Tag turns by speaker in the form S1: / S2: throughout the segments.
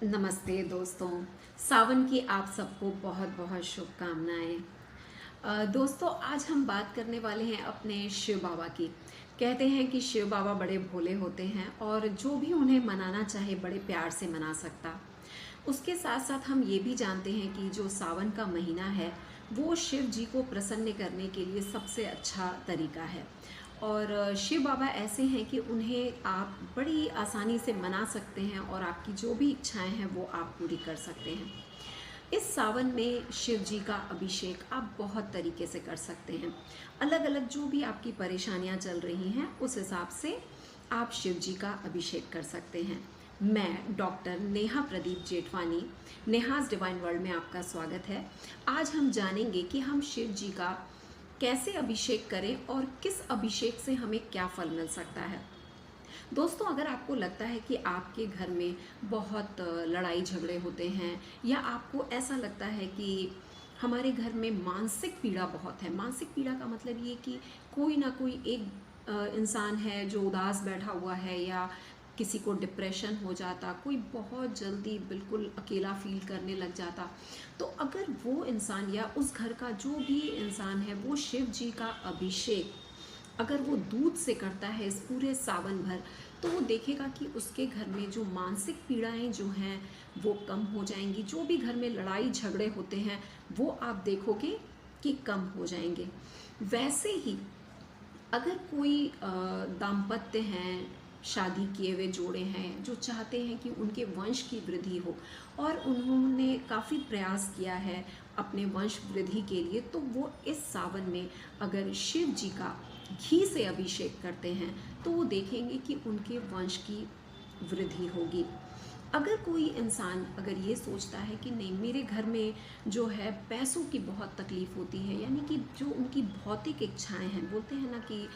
S1: नमस्ते दोस्तों। सावन की आप सबको बहुत बहुत शुभकामनाएं। दोस्तों, आज हम बात करने वाले हैं अपने शिव बाबा की। कहते हैं कि शिव बाबा बड़े भोले होते हैं और जो भी उन्हें मनाना चाहे बड़े प्यार से मना सकता। उसके साथ साथ हम ये भी जानते हैं कि जो सावन का महीना है वो शिव जी को प्रसन्न करने के लिए सबसे अच्छा तरीका है। और शिव बाबा ऐसे हैं कि उन्हें आप बड़ी आसानी से मना सकते हैं और आपकी जो भी इच्छाएं हैं वो आप पूरी कर सकते हैं। इस सावन में शिव जी का अभिषेक आप बहुत तरीके से कर सकते हैं। अलग अलग जो भी आपकी परेशानियां चल रही हैं उस हिसाब से आप शिव जी का अभिषेक कर सकते हैं। मैं doctor Neha Pradeep Jethwani, Neha's divine world में आपका स्वागत है। आज हम जानेंगे कि हम शिव जी का कैसे अभिषेक करें और किस अभिषेक से हमें क्या फल मिल सकता है। दोस्तों, अगर आपको लगता है कि आपके घर में बहुत लड़ाई झगड़े होते हैं या आपको ऐसा लगता है कि हमारे घर में मानसिक पीड़ा बहुत है। मानसिक पीड़ा का मतलब ये कि कोई ना कोई एक इंसान है जो उदास बैठा हुआ है, या किसी को डिप्रेशन हो जाता, कोई बहुत जल्दी बिल्कुल अकेला फील करने लग जाता। तो अगर वो इंसान या उस घर का जो भी इंसान है वो शिव जी का अभिषेक अगर वो दूध से करता है इस पूरे सावन भर, तो वो देखेगा कि उसके घर में जो मानसिक पीड़ाएं जो हैं वो कम हो जाएंगी। जो भी घर में लड़ाई झगड़े होते हैं वो आप देखोगे कि कम हो जाएंगे। वैसे ही अगर कोई दाम्पत्य हैं, शादी किए हुए जोड़े हैं जो चाहते हैं कि उनके वंश की वृद्धि हो और उन्होंने काफ़ी प्रयास किया है अपने वंश वृद्धि के लिए, तो वो इस सावन में अगर शिव जी का घी से अभिषेक करते हैं तो वो देखेंगे कि उनके वंश की वृद्धि होगी। अगर कोई इंसान अगर ये सोचता है कि नहीं, मेरे घर में जो है पैसों की बहुत तकलीफ़ होती है, यानी कि जो उनकी भौतिक इच्छाएं हैं, बोलते हैं ना कि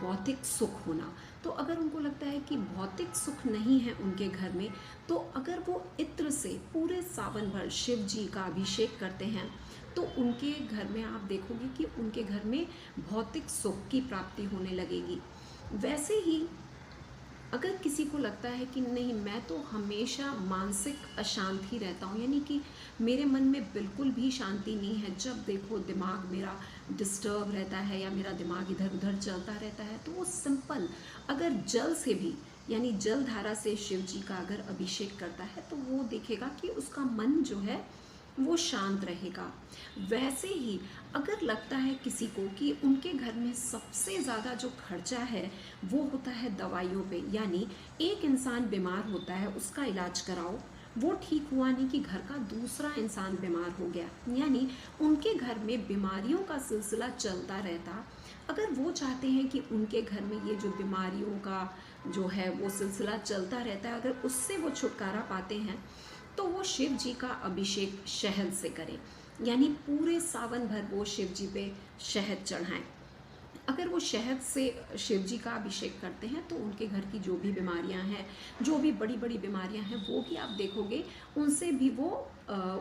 S1: भौतिक सुख होना, तो अगर उनको लगता है कि भौतिक सुख नहीं है उनके घर में, तो अगर वो इत्र से पूरे सावन भर शिव जी का अभिषेक करते हैं तो उनके घर में आप देखोगे कि उनके घर में भौतिक सुख की प्राप्ति होने लगेगी। वैसे ही अगर किसी को लगता है कि नहीं, मैं तो हमेशा मानसिक अशांति रहता हूँ, यानी कि मेरे मन में बिल्कुल भी शांति नहीं है, जब देखो दिमाग मेरा डिस्टर्ब रहता है या मेरा दिमाग इधर उधर चलता रहता है, तो वो सिंपल अगर जल से भी, यानी जल धारा से शिव जी का अगर अभिषेक करता है तो वो देखेगा कि उसका मन जो है वो शांत रहेगा। वैसे ही अगर लगता है किसी को कि उनके घर में सबसे ज़्यादा जो खर्चा है वो होता है दवाइयों पे, यानी एक इंसान बीमार होता है उसका इलाज कराओ, वो ठीक हुआ नहीं कि घर का दूसरा इंसान बीमार हो गया, यानी उनके घर में बीमारियों का सिलसिला चलता रहता। अगर वो चाहते हैं कि उनके घर में ये जो बीमारियों का जो है वो सिलसिला चलता रहता है, अगर उससे वो छुटकारा पाते हैं तो वो शिव जी का अभिषेक शहद से करें, यानी पूरे सावन भर वो शिव जी पे शहद चढ़ाएं। अगर वो शहद से शिव जी का अभिषेक करते हैं तो उनके घर की जो भी बीमारियां हैं, जो भी बड़ी बड़ी बीमारियां हैं, वो भी आप देखोगे उनसे भी वो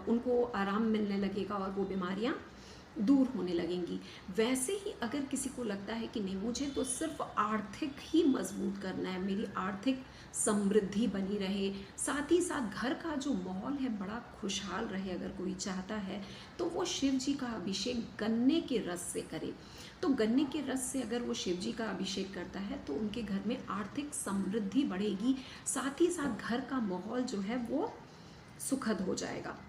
S1: उनको आराम मिलने लगेगा और वो बीमारियां दूर होने लगेंगी। वैसे ही अगर किसी को लगता है कि नहीं, मुझे तो सिर्फ आर्थिक ही मजबूत करना है, मेरी आर्थिक समृद्धि बनी रहे, साथ ही साथ घर का जो माहौल है बड़ा खुशहाल रहे, अगर कोई चाहता है तो वो शिव जी का अभिषेक गन्ने के रस से करे। तो गन्ने के रस से अगर वो शिव जी का अभिषेक करता है तो उनके घर में आर्थिक समृद्धि बढ़ेगी, साथ ही साथ घर का माहौल जो है वो सुखद हो जाएगा।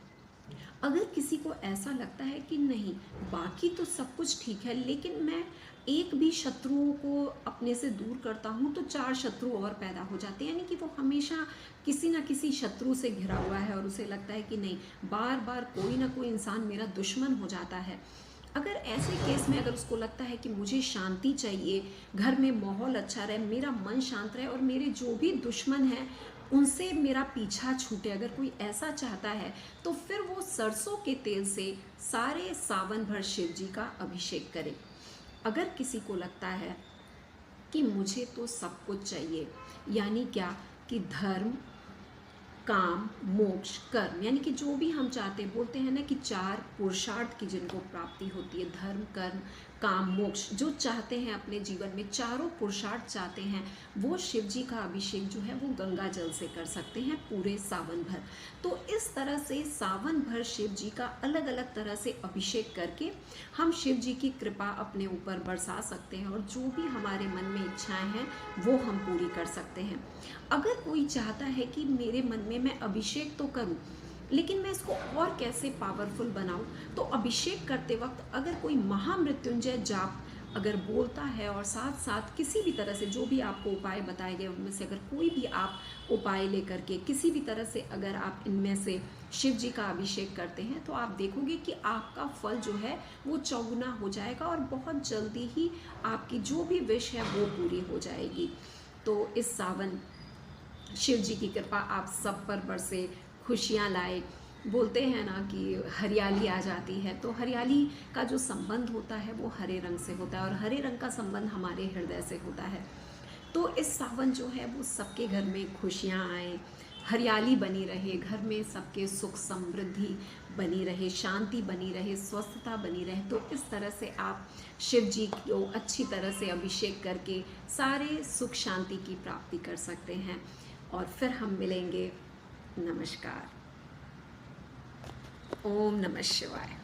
S1: अगर किसी को ऐसा लगता है कि नहीं, बाकी तो सब कुछ ठीक है लेकिन मैं एक भी शत्रुओं को अपने से दूर करता हूँ तो चार शत्रु और पैदा हो जाते हैं, यानी कि वो हमेशा किसी ना किसी शत्रु से घिरा हुआ है और उसे लगता है कि नहीं, बार बार कोई ना कोई इंसान मेरा दुश्मन हो जाता है। अगर ऐसे केस में अगर उसको लगता है कि मुझे शांति चाहिए, घर में माहौल अच्छा रहे, मेरा मन शांत रहे और मेरे जो भी दुश्मन हैं उनसे मेरा पीछा छूटे, अगर कोई ऐसा चाहता है तो फिर वो सरसों के तेल से सारे सावन भर शिव जी का अभिषेक करे। अगर किसी को लगता है कि मुझे तो सब कुछ चाहिए, यानी क्या कि धर्म, काम, मोक्ष, कर्म, यानी कि जो भी हम चाहते हैं, बोलते हैं ना कि चार पुरुषार्थ की जिनको प्राप्ति होती है, धर्म, कर्म, काम मोक्ष जो चाहते हैं अपने जीवन में, चारों पुरुषार्थ चाहते हैं, वो शिव जी का अभिषेक जो है वो गंगा जल से कर सकते हैं पूरे सावन भर। तो इस तरह से सावन भर शिव जी का अलग अलग तरह से अभिषेक करके हम शिव जी की कृपा अपने ऊपर बरसा सकते हैं, और जो भी हमारे मन में इच्छाएं हैं वो हम पूरी कर सकते हैं। अगर कोई चाहता है कि मेरे मन में मैं अभिषेक तो करूं, लेकिन मैं इसको और कैसे पावरफुल बनाऊं, तो अभिषेक करते वक्त अगर कोई महामृत्युंजय जाप अगर बोलता है, और साथ साथ किसी भी तरह से जो भी आपको उपाय बताए गए उनमें से अगर कोई भी आप उपाय लेकर के किसी भी तरह से अगर आप इनमें से शिव जी का अभिषेक करते हैं, तो आप देखोगे कि आपका फल जो है वो चौगुना हो जाएगा, और बहुत जल्दी ही आपकी जो भी विश है वो पूरी हो जाएगी। तो इस सावन शिव जी की कृपा आप सब पर बरसे, खुशियाँ लाए। बोलते हैं ना कि हरियाली आ जाती है, तो हरियाली का जो संबंध होता है वो हरे रंग से होता है, और हरे रंग का संबंध हमारे हृदय से होता है। तो इस सावन जो है वो सबके घर में खुशियाँ आए, हरियाली बनी रहे, घर में सबके सुख समृद्धि बनी रहे, शांति बनी रहे, स्वस्थता बनी रहे। तो इस तरह से आप शिव जी को अच्छी तरह से अभिषेक करके सारे सुख शांति की प्राप्ति कर सकते हैं। और फिर हम मिलेंगे। नमस्कार। ओम नमः शिवाय।